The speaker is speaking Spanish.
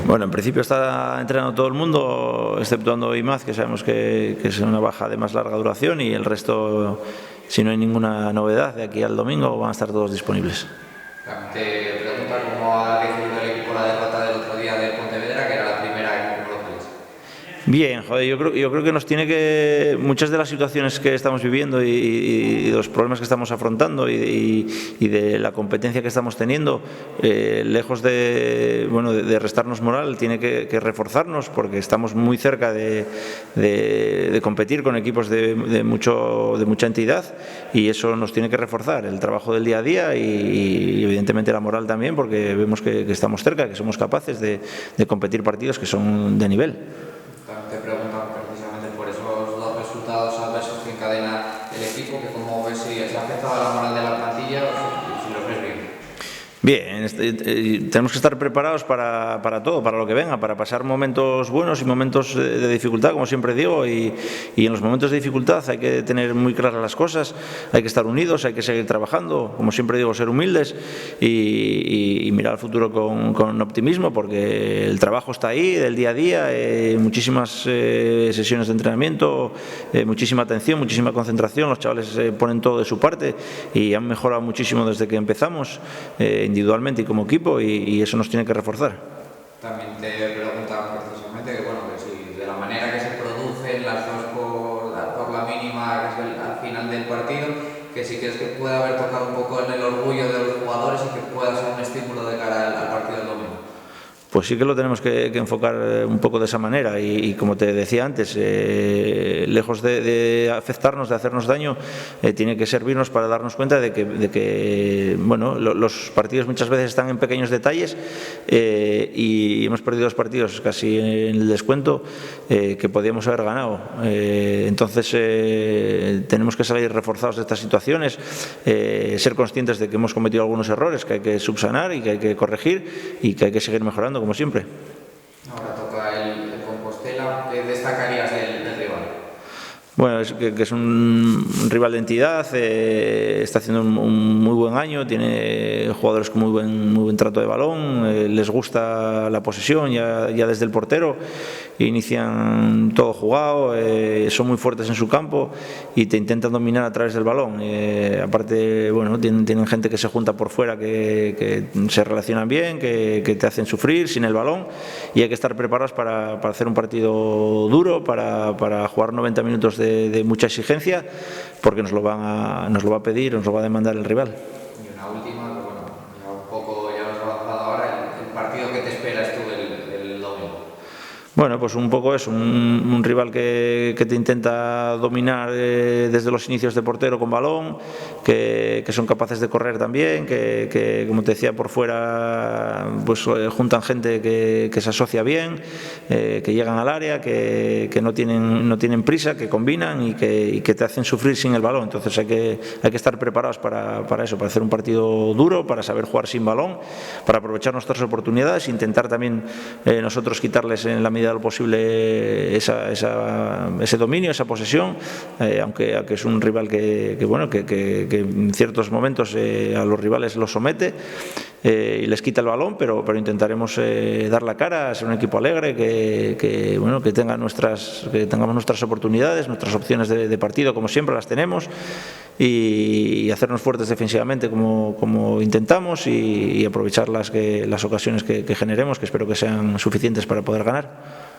Bueno, en principio está entrenando todo el mundo, exceptuando Imaz, que sabemos que es una baja de más larga duración, y el resto, si no hay ninguna novedad, de aquí al domingo van a estar todos disponibles. Te pregunto cómo ha recibido el equipo la derrota del otro día de Pontevedra, que era la primera, ¿cómo lo veis? Bien, joder, yo creo que nos tiene que... Muchas de las situaciones que estamos viviendo y los problemas que estamos afrontando y de la competencia que estamos teniendo, lejos de restarnos moral, tiene que reforzarnos, porque estamos muy cerca de competir con equipos de mucha entidad, y eso nos tiene que reforzar el trabajo del día a día y evidentemente la moral también, porque vemos que estamos cerca, que somos capaces de competir partidos que son de nivel. Te preguntan precisamente por esos dos resultados adversos que encadena el equipo, que cómo ves si se ha afectado a la moral de la plantilla o si lo ves bien. Bien, tenemos que estar preparados para todo, para lo que venga, para pasar momentos buenos y momentos de dificultad, como siempre digo, y en los momentos de dificultad hay que tener muy claras las cosas, hay que estar unidos, hay que seguir trabajando, como siempre digo, ser humildes y mirar al futuro con optimismo, porque el trabajo está ahí, del día a día, muchísimas sesiones de entrenamiento, muchísima atención, muchísima concentración, los chavales ponen todo de su parte y han mejorado muchísimo desde que empezamos, individualmente y como equipo, y eso nos tiene que reforzar. También te preguntan precisamente que si de la manera que se producen las dos por la mínima, que es al final del partido, que si crees que puede haber tocado un poco en el orgullo de los jugadores y que pueda ser un estímulo de cara al partido del domingo. Pues sí que lo tenemos que enfocar un poco de esa manera y como te decía antes, lejos de afectarnos, de hacernos daño, tiene que servirnos para darnos cuenta de que los partidos muchas veces están en pequeños detalles, y hemos perdido los partidos casi en el descuento que podíamos haber ganado. Entonces tenemos que salir reforzados de estas situaciones, ser conscientes de que hemos cometido algunos errores que hay que subsanar y que hay que corregir y que hay que seguir mejorando, como siempre. Ahora toca el Compostela. ¿Qué destacarías del rival? Bueno, que es un rival de entidad, está haciendo un muy buen año, tiene jugadores con muy buen trato de balón, les gusta la posesión ya desde el portero, inician todo jugado, son muy fuertes en su campo y te intentan dominar a través del balón. Aparte, tienen gente que se junta por fuera, que se relacionan bien, que te hacen sufrir sin el balón, y hay que estar preparados para hacer un partido duro, para jugar 90 minutos de mucha exigencia, porque nos lo va a pedir, nos lo va a demandar el rival. Y una última, ya un poco ya lo has avanzado ahora, el partido que te esperas tú el domingo. Bueno, pues un poco eso, un rival que te intenta dominar desde los inicios de portero con balón, que son capaces de correr también, que como te decía, por fuera pues juntan gente que se asocia bien, que llegan al área, que no tienen prisa, que combinan y que te hacen sufrir sin el balón. Entonces hay que estar preparados para eso, para hacer un partido duro, para saber jugar sin balón, para aprovechar nuestras oportunidades, intentar también nosotros quitarles en la medida de lo posible ese dominio, esa posesión, aunque es un rival que en ciertos momentos a los rivales los somete y les quita el balón, pero intentaremos dar la cara, ser un equipo alegre, que tengamos nuestras oportunidades, nuestras opciones de partido, como siempre las tenemos, y hacernos fuertes defensivamente como intentamos, y aprovechar las ocasiones que generemos, que espero que sean suficientes para poder ganar.